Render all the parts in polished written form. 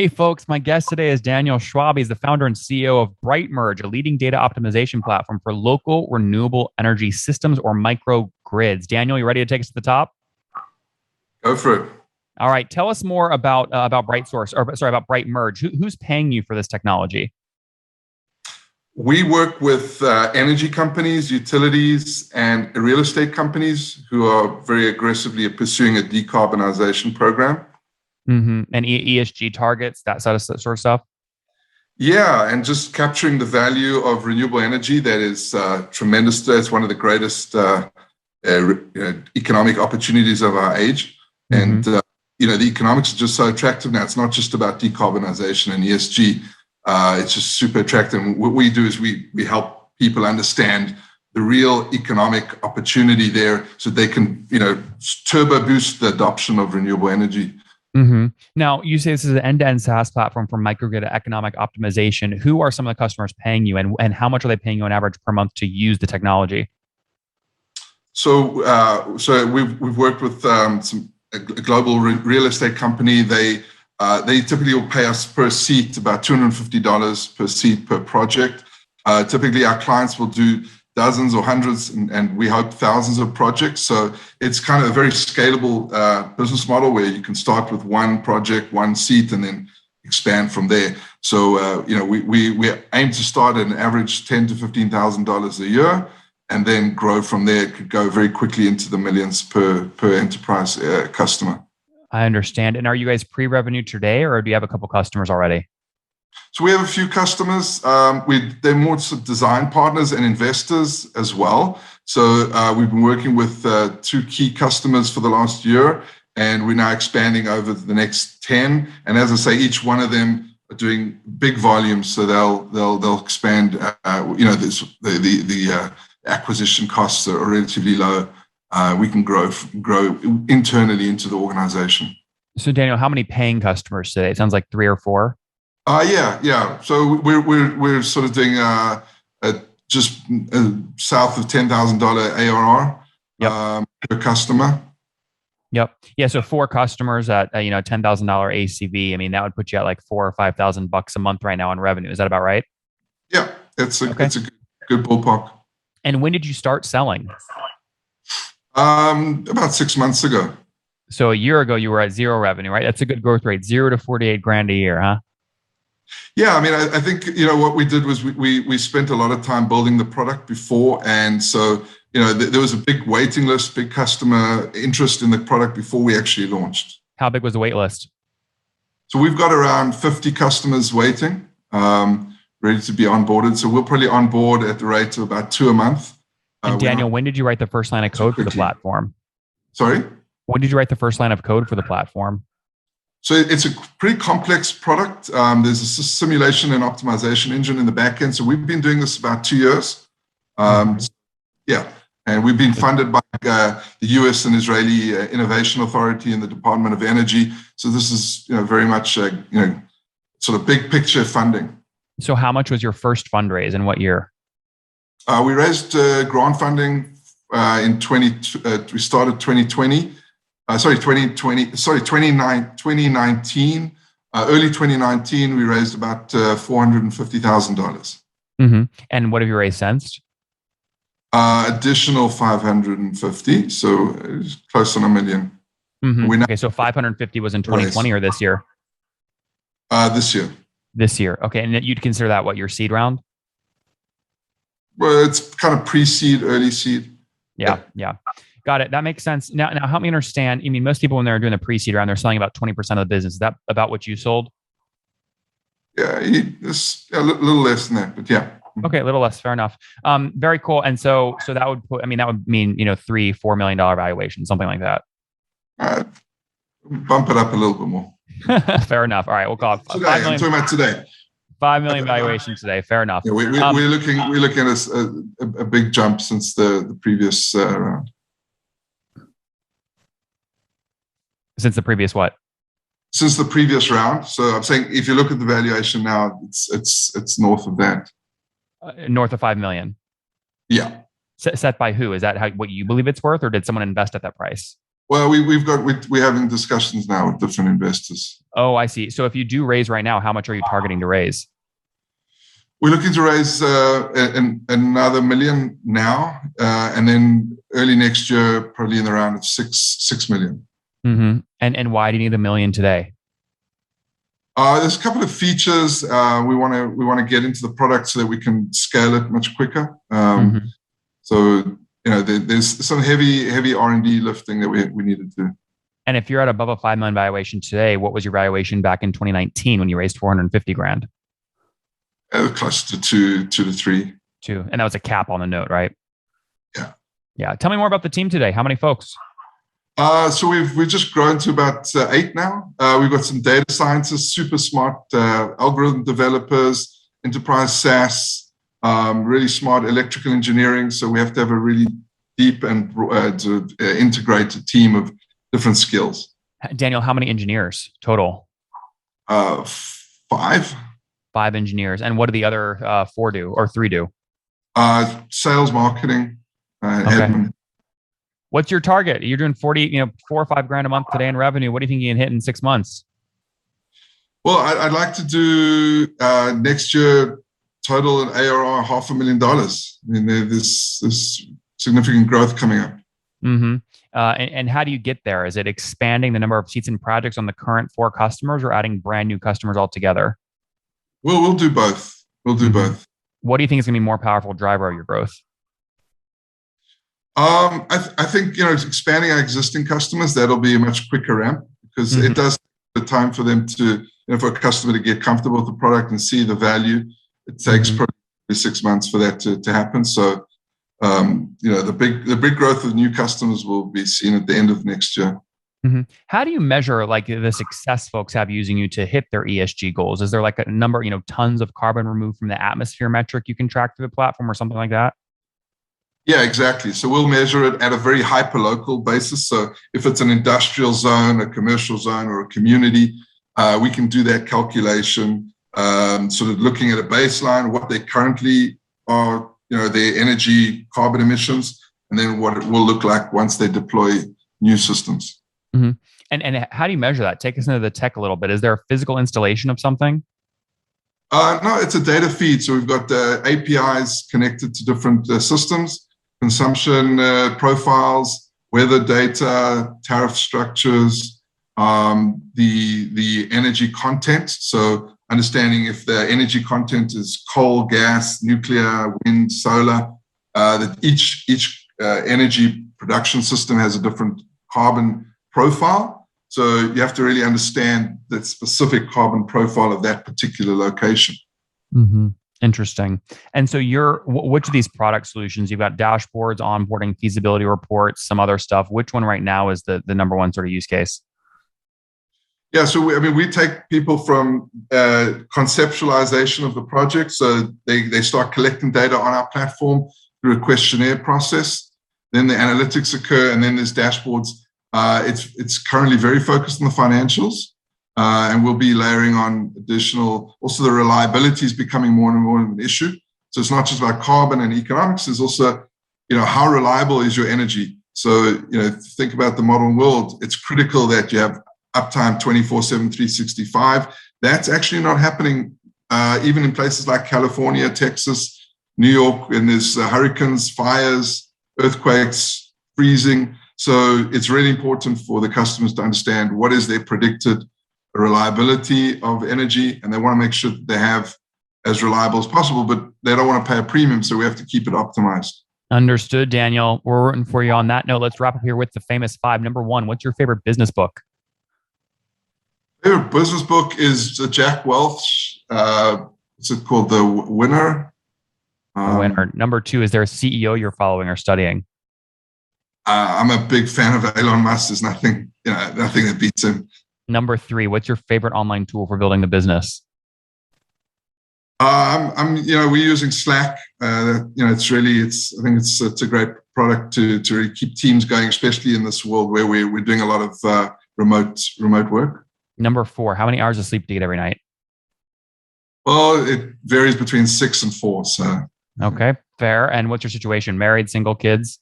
Hey, folks, my guest today is Daniel Schwab. He's the founder and CEO of BrightMerge, a leading data optimization platform for local renewable energy systems or microgrids. Daniel, you ready to take us to the top? Go for it. All right, tell us more about BrightSource, or sorry, about BrightMerge. Who's paying you for this technology? We work with energy companies, utilities, and real estate companies who are very aggressively pursuing a decarbonization program. And ESG targets, that sort of stuff. Yeah, and just capturing the value of renewable energy that is tremendous. It's one of the greatest economic opportunities of our age. And the economics are just so attractive now. It's not just about decarbonization and ESG. It's just super attractive. And what we do is we help people understand the real economic opportunity there so they can, turbo boost the adoption of renewable energy. Now, you say this is an end-to-end SaaS platform for microgrid economic optimization. Who are some of the customers paying you, and how much are they paying you on average per month to use the technology? So we've worked with a global real estate company. They typically will pay us per seat about $250 per seat per project. Typically, our clients will do dozens or hundreds, and we hope thousands of projects. So it's kind of a very scalable business model where you can start with one project, one seat, and then expand from there. So we aim to start at an average $10,000 to $15,000 a year, and then grow from there. It could go very quickly into the millions per enterprise customer. I understand. And are you guys pre-revenue today, or do you have a couple customers already? So we have a few customers. They're more sort of design partners and investors as well. So we've been working with two key customers for the last year, and we're now expanding over the next 10. And as I say, each one of them are doing big volumes, so they'll expand. The acquisition costs are relatively low. We can grow internally into the organization. So Daniel, how many paying customers today? It sounds like 3 or 4. Yeah. So we're sort of doing just south of $10,000 ARR per customer. Yep. Yeah. So 4 customers at $10,000 ACV. I mean, that would put you at like $4,000 or $5,000 a month right now on revenue. Is that about right? Yeah, it's a good ballpark. And when did you start selling? About 6 months ago. So a year ago, you were at 0 revenue, right? That's a good growth rate, 0 to 48 grand a year, huh? Yeah, I mean, I think what we did was we spent a lot of time building the product before, and so there was a big waiting list, big customer interest in the product before we actually launched. How big was the wait list? So we've got around 50 customers waiting, ready to be onboarded. So we'll probably onboard at the rate of about 2 a month. And Daniel, when did you write the first line of code for the platform? Sorry? When did you write the first line of code for the platform? So it's a pretty complex product. There's a simulation and optimization engine in the back end. So we've been doing this about 2 years. Yeah. And we've been funded by the US and Israeli Innovation Authority and the Department of Energy. So this is very much sort of big picture funding. So how much was your first fundraise and what year? We raised grant funding in we started 2020. 2019. Early 2019, we raised about $450,000. And what have you raised since? Additional 550, so it's close on $1 million. Okay, so 550 was in 2020 or this year? This year. This year. Okay, and you'd consider that what, your seed round? Well, it's kind of pre-seed, early seed. Yeah. Got it. That makes sense. Now help me understand. I mean, most people when they're doing the pre-seed round, they're selling about 20% of the business. Is that about what you sold? Yeah, it's a little less than that, but yeah. Okay, a little less. Fair enough. Very cool. And so that would mean $3, $4 million valuation, something like that. Bump it up a little bit more. Fair enough. All right, we'll call it today. I'm talking about today. 5 million valuation today. Fair enough. Yeah, we're looking at a big jump since the previous round. Since the previous what? Since the previous round. So I'm saying if you look at the valuation now, it's north of that. North of 5 million. Yeah. Set by who? Is that what you believe it's worth, or did someone invest at that price? Well, we're having discussions now with different investors. Oh, I see. So if you do raise right now, how much are you targeting to raise? We're looking to raise another $1 million now, and then early next year, probably in the round of $6 million. Mm-hmm. And why do you need $1 million today? There's a couple of features we want to get into the product so that we can scale it much quicker. So there's some heavy R&D lifting that we need to do. And if you're at above a $5 million valuation today, what was your valuation back in 2019 when you raised $450,000? Close to two to three. Two, and that was a cap on the note, right? Yeah. Yeah. Tell me more about the team today. How many folks? So we've just grown to about 8 now. We've got some data scientists, super smart algorithm developers, enterprise SaaS, really smart electrical engineering. So we have to have a really deep and integrated team of different skills. Daniel, how many engineers total? 5. 5 engineers. And what do the other 4 do or 3 do? Sales, marketing, okay. admin. What's your target? You're doing 40, $4 or $5 a month today in revenue. What do you think you can hit in 6 months? Well, I'd like to do next year total ARR $500,000. I mean, there's significant growth coming up. Mm-hmm. And how do you get there? Is it expanding the number of seats and projects on the current 4 customers, or adding brand new customers altogether? We'll do both. We'll do both. What do you think is going to be more powerful driver of your growth? I think expanding our existing customers, that'll be a much quicker ramp, because it does take the time for them to, for a customer to get comfortable with the product and see the value. It takes probably 6 months for that to happen. So, the big growth of new customers will be seen at the end of next year. How do you measure the success folks have using you to hit their ESG goals? Is there a number, tons of carbon removed from the atmosphere metric you can track through the platform or something like that? Yeah, exactly. So we'll measure it at a very hyper-local basis. So if it's an industrial zone, a commercial zone, or a community, we can do that calculation, sort of looking at a baseline, what they currently are, their energy carbon emissions, and then what it will look like once they deploy new systems. And how do you measure that? Take us into the tech a little bit. Is there a physical installation of something? No, it's a data feed. So we've got APIs connected to different systems, consumption profiles, weather data, tariff structures, the energy content. So understanding if the energy content is coal, gas, nuclear, wind, solar, that each energy production system has a different carbon profile. So you have to really understand the specific carbon profile of that particular location. Interesting. And so which of these product solutions, you've got dashboards, onboarding, feasibility reports, some other stuff. Which one right now is the number one sort of use case? Yeah, so we take people from conceptualization of the project. So they start collecting data on our platform through a questionnaire process. Then the analytics occur, and then there's dashboards. It's currently very focused on the financials, and we'll be layering on additional. Also, the reliability is becoming more and more of an issue. So it's not just about carbon and economics. There's also, how reliable is your energy? So, think about the modern world. It's critical that you have uptime 24/7, 365. That's actually not happening even in places like California, Texas, New York, and there's hurricanes, fires, earthquakes, freezing. So it's really important for the customers to understand what is their predicted reliability of energy, and they want to make sure that they have as reliable as possible, but they don't want to pay a premium, so we have to keep it optimized. Understood, Daniel. We're rooting for you on that note. Let's wrap up here with the famous 5. Number 1, what's your favorite business book? Favorite business book is Jack Welch. What's it called? The Winner. The Winner. Number 2, is there a CEO you're following or studying? I'm a big fan of Elon Musk. There's nothing that beats him. Number 3, what's your favorite online tool for building the business? We're using Slack. I think it's a great product to really keep teams going, especially in this world where we're doing a lot of remote work. Number 4, how many hours of sleep do you get every night? Well, it varies between 6 and 4. So okay, fair. And what's your situation? Married, single, kids?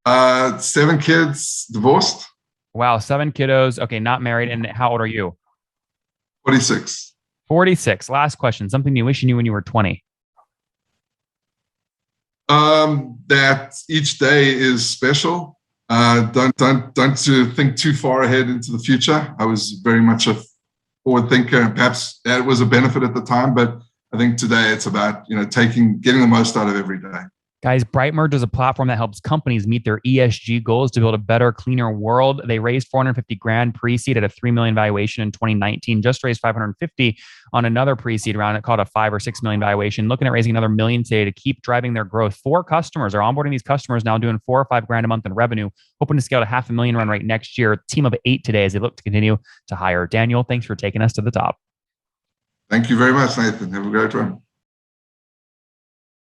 7 kids, divorced. Wow, 7 kiddos. Okay, not married. And how old are you? 46. 46. Last question. Something you wish you knew when you were 20. That each day is special. Don't to think too far ahead into the future. I was very much a forward thinker, and perhaps that was a benefit at the time. But I think today it's about getting the most out of every day. Guys, BrightMerge is a platform that helps companies meet their ESG goals to build a better, cleaner world. They raised 450 grand pre-seed at a 3 million valuation in 2019, just raised 550 on another pre-seed round called a 5 or 6 million valuation, looking at raising another million today to keep driving their growth. 4 customers are onboarding these customers now, doing 4 or 5 grand a month in revenue, hoping to scale to 500,000 run rate next year. Team of 8 today as they look to continue to hire. Daniel, thanks for taking us to the top. Thank you very much, Nathan. Have a great one.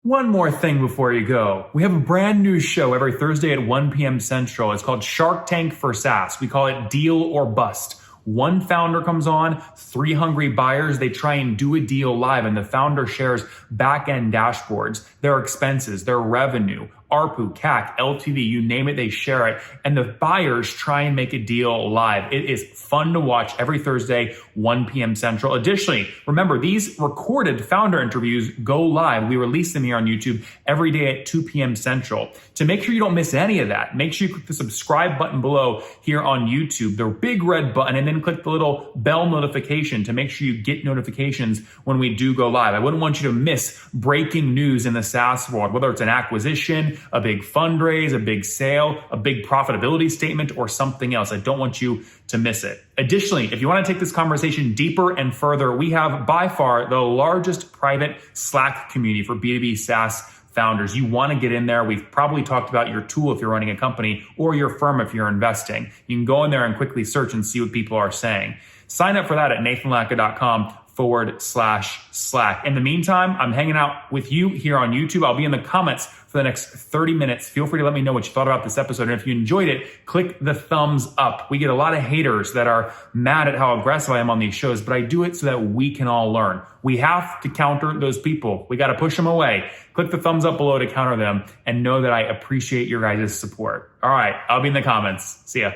One more thing before you go. We have a brand new show every Thursday at 1 p.m. Central. It's called Shark Tank for SaaS. We call it Deal or Bust. One founder comes on, 3 hungry buyers. They try and do a deal live, and the founder shares back-end dashboards, their expenses, their revenue, ARPU, CAC, LTV, you name it, they share it. And the buyers try and make a deal live. It is fun to watch every Thursday, 1 p.m. Central. Additionally, remember, these recorded founder interviews go live. We release them here on YouTube every day at 2 p.m. Central. To make sure you don't miss any of that, make sure you click the subscribe button below here on YouTube, the big red button, and then click the little bell notification to make sure you get notifications when we do go live. I wouldn't want you to miss breaking news in the SaaS world, whether it's an acquisition, a big fundraise, a big sale, a big profitability statement, or something else. I don't want you to miss it. Additionally, if you want to take this conversation deeper and further, we have by far the largest private Slack community for B2B SaaS founders. You want to get in there. We've probably talked about your tool if you're running a company or your firm if you're investing. You can go in there and quickly search and see what people are saying. Sign up for that at nathanlatka.com/Slack. In the meantime, I'm hanging out with you here on YouTube. I'll be in the comments for the next 30 minutes. Feel free to let me know what you thought about this episode. And if you enjoyed it, click the thumbs up. We get a lot of haters that are mad at how aggressive I am on these shows, but I do it so that we can all learn. We have to counter those people. We got to push them away. Click the thumbs up below to counter them and know that I appreciate your guys' support. All right, I'll be in the comments. See ya.